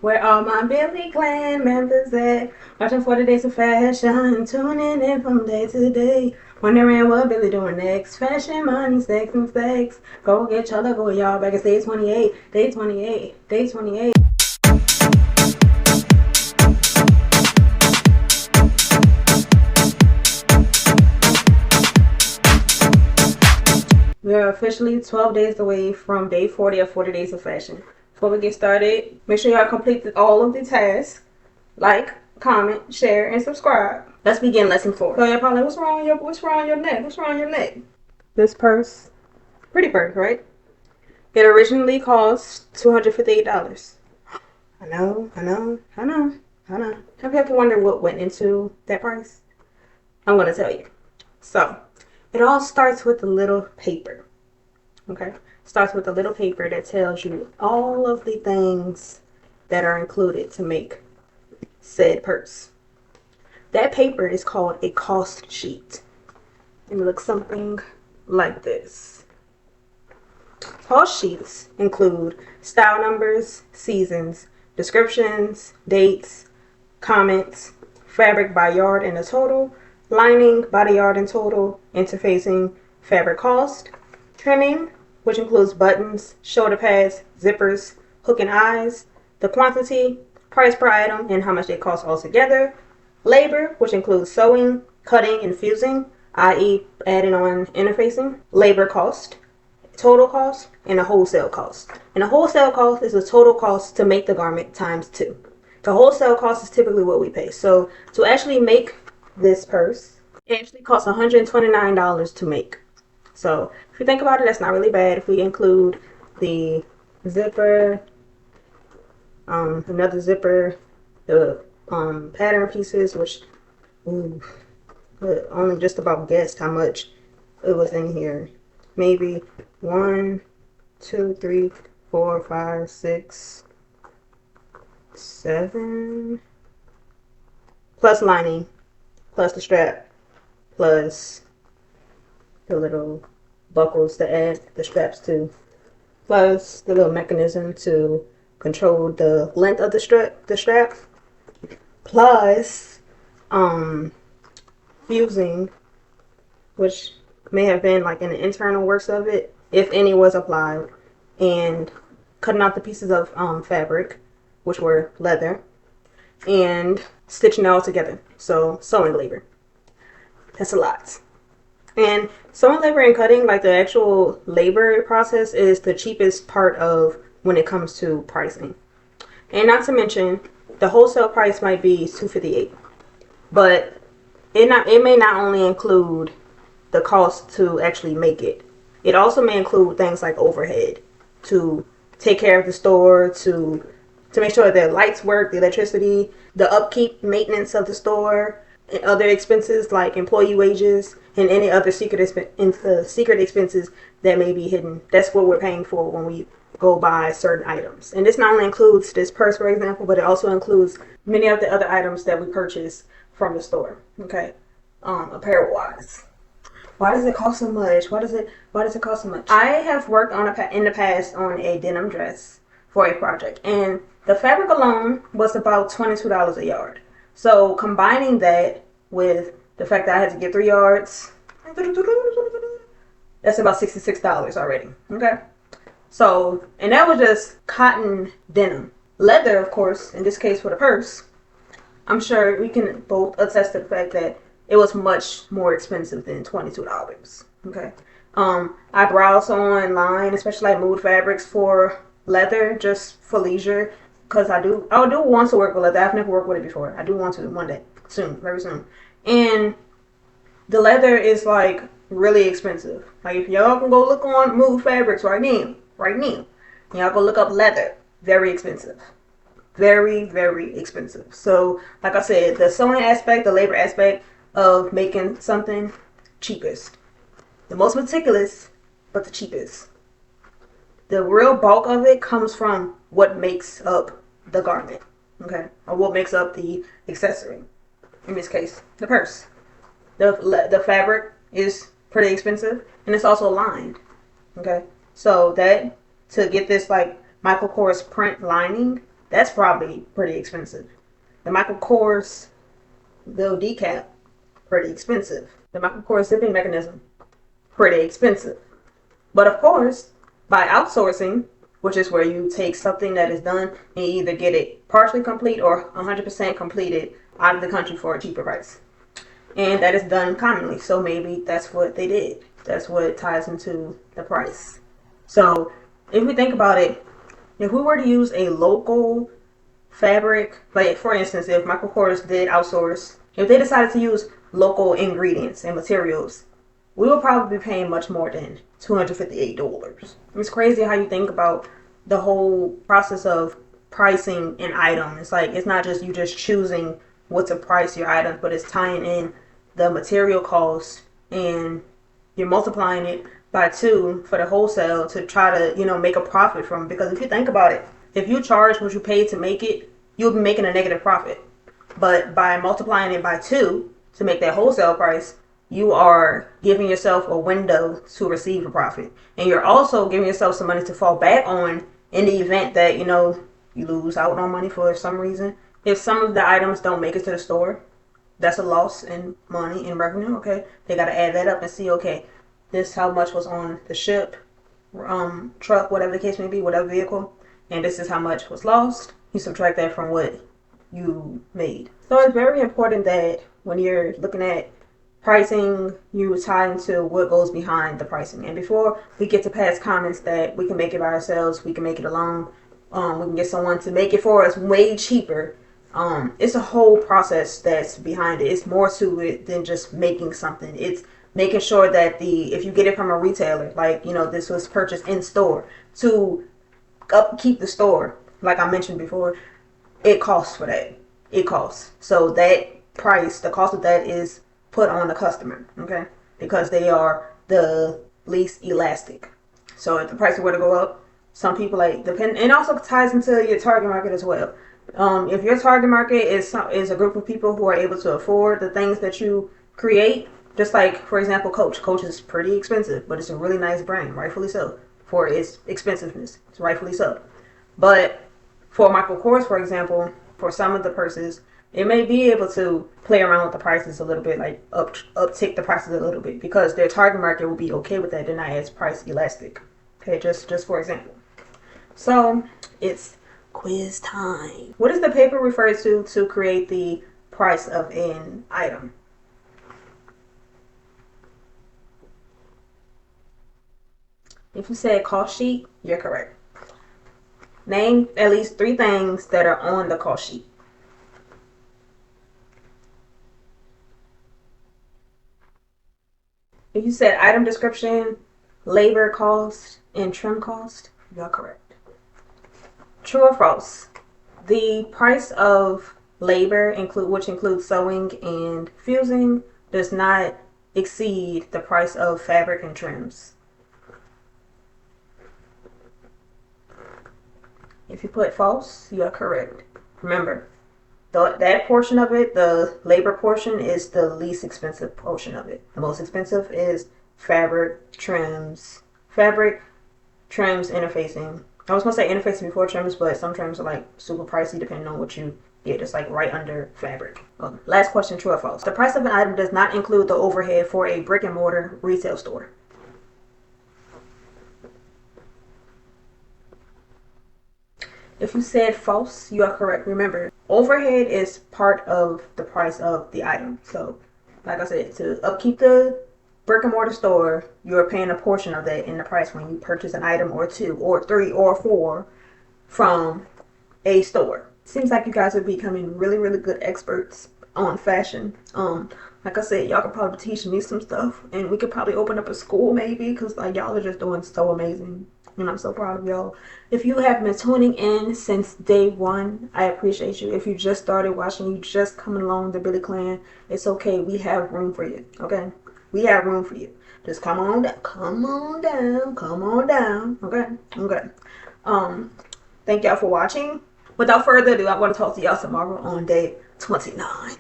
Where all my Billy Clan members at? Watching for the days of fashion, tuning in from day to day. Wondering what Billy doing next. Fashion, money, sex, and sex. Go get your logo, y'all. Back at day 28, day 28, day 28. We are officially 12 days away from day 40 of 40 Days of Fashion. Before we get started, make sure y'all complete all of the tasks. Like, comment, share, and subscribe. Let's begin lesson 4. So you're probably, what's wrong with your neck? What's wrong with your neck? This purse, pretty purse, right? It originally cost $258. I know. Have you ever wondered what went into that price? I'm going to tell you. So, it all starts with a little paper. Okay? Starts with a little paper that tells you all of the things that are included to make said purse. That paper is called a cost sheet. And it looks something like this. Cost sheets include style numbers, seasons, descriptions, dates, comments, fabric by yard and a total, lining by the yard and total, interfacing, fabric cost, trimming, which includes buttons, shoulder pads, zippers, hook and eyes, the quantity, price per item, and how much they cost altogether, labor, which includes sewing, cutting, and fusing, i.e. adding on interfacing, labor cost, total cost, and a wholesale cost. And a wholesale cost is the total cost to make the garment times 2. The wholesale cost is typically what we pay. So to actually make this purse, it actually costs $129 to make. So if you think about it, that's not really bad. If we include the zipper, another zipper, the pattern pieces, which only just about guessed how much it was in here. Maybe 1, 2, 3, 4, 5, 6, 7, plus lining, plus the strap, plus the little buckles to add the straps to, plus the little mechanism to control the length of the strap, plus fusing, which may have been like in the internal works of it, if any was applied, and cutting out the pieces of fabric, which were leather, and stitching it all together. So sewing labor. That's a lot. And sewing labor and cutting, like the actual labor process, is the cheapest part of when it comes to pricing. And not to mention, the wholesale price might be $258, but it may not only include the cost to actually make it. It also may include things like overhead to take care of the store, to make sure that the lights work, the electricity, the upkeep, maintenance of the store, and other expenses like employee wages and any other secret expenses that may be hidden. That's what we're paying for when we go buy certain items. And this not only includes this purse, for example, but it also includes many of the other items that we purchase from the store. Okay, apparel wise. Why does it cost so much? Why does it cost so much? I have worked in the past on a denim dress for a project, and the fabric alone was about $22 a yard. So combining that with the fact that I had to get 3 yards, that's about $66 already. Okay. So, and that was just cotton denim. Leather, of course, in this case for the purse, I'm sure we can both attest to the fact that it was much more expensive than $22. Okay. I browsed online, especially like mood fabrics for leather, just for leisure, because I do want to work with leather. I've never worked with it before. I do want to one day, soon, very soon. And the leather is like really expensive. Like if y'all can go look on mood fabrics right now, y'all go look up leather. Very expensive. Very, very expensive. So, like I said, the sewing aspect, the labor aspect of making something, cheapest. The most meticulous, but the cheapest. The real bulk of it comes from what makes up the garment, okay? Or what makes up the accessory. In this case, the purse. The fabric is pretty expensive, and it's also lined, okay? So that, to get this like Michael Kors print lining, That's probably pretty expensive. The Michael Kors little decap, pretty expensive. The Michael Kors zipping mechanism, pretty expensive. But of course, by outsourcing, which is where you take something that is done and you either get it partially complete or 100% completed out of the country for a cheaper price. And that is done commonly. So maybe that's what they did. That's what ties into the price. So if we think about it, if we were to use a local fabric, like for instance, if Michael Kors did outsource, if they decided to use local ingredients and materials, we will probably be paying much more than $258. It's crazy how you think about the whole process of pricing an item. It's like, it's not just you just choosing what to price your item, but it's tying in the material cost and you're multiplying it by 2 for the wholesale to try to, make a profit from it. Because if you think about it, if you charge what you paid to make it, you'll be making a negative profit. But by multiplying it by 2 to make that wholesale price, you are giving yourself a window to receive a profit. And you're also giving yourself some money to fall back on in the event that, you lose out on money for some reason. If some of the items don't make it to the store, that's a loss in money and revenue, okay? They got to add that up and see, okay, this how much was on the ship, truck, whatever the case may be, whatever vehicle, and this is how much was lost. You subtract that from what you made. So it's very important that when you're looking at pricing, you tie into what goes behind the pricing. And before we get to past comments that we can make it by ourselves, we can make it alone, we can get someone to make it for us way cheaper. It's a whole process that's behind it. It's more to it than just making something. It's making sure that if you get it from a retailer, like, this was purchased in store, to upkeep the store, like I mentioned before, it costs for that. It costs. So that price, the cost of that is put on the customer, okay? Because they are the least elastic. So if the price were to go up, some people depend, and also ties into your target market as well. If your target market is a group of people who are able to afford the things that you create, just like, for example, Coach. Coach is pretty expensive, but it's a really nice brand, rightfully so, for its expensiveness. It's rightfully so. But for Michael Kors, for example, for some of the purses, it may be able to play around with the prices a little bit, like uptick the prices a little bit, because their target market will be okay with that. They're not as price elastic. Okay, just for example. So it's quiz time. What does the paper refer to create the price of an item? If you said cost sheet, you're correct. Name at least 3 things that are on the cost sheet. If you said item description, labor cost, and trim cost, you're correct. True or false? The price of labor, which includes sewing and fusing, does not exceed the price of fabric and trims. If you put false, you are correct. Remember, that portion of it, the labor portion, is the least expensive portion of it. The most expensive is fabric, trims, interfacing. I was going to say interfacing before trims, but some trims are super pricey depending on what you get. It's right under fabric. Last question, true or false? The price of an item does not include the overhead for a brick and mortar retail store. If you said false, you are correct. Remember, overhead is part of the price of the item. So, like I said, to upkeep the brick and mortar store, you're paying a portion of that in the price when you purchase an item or 2 or 3 or 4 from a store. Seems like you guys are becoming really, really good experts on fashion. Like I said, y'all could probably teach me some stuff, and we could probably open up a school maybe, because y'all are just doing so amazing. And I'm so proud of y'all. If you have been tuning in since day 1, I appreciate you. If you just started watching, you just coming along the Billy Clan, it's okay. We have room for you. Okay? We have room for you. Just come on down. Come on down. Come on down. Okay? Okay. Thank y'all for watching. Without further ado, I want to talk to y'all tomorrow on day 29.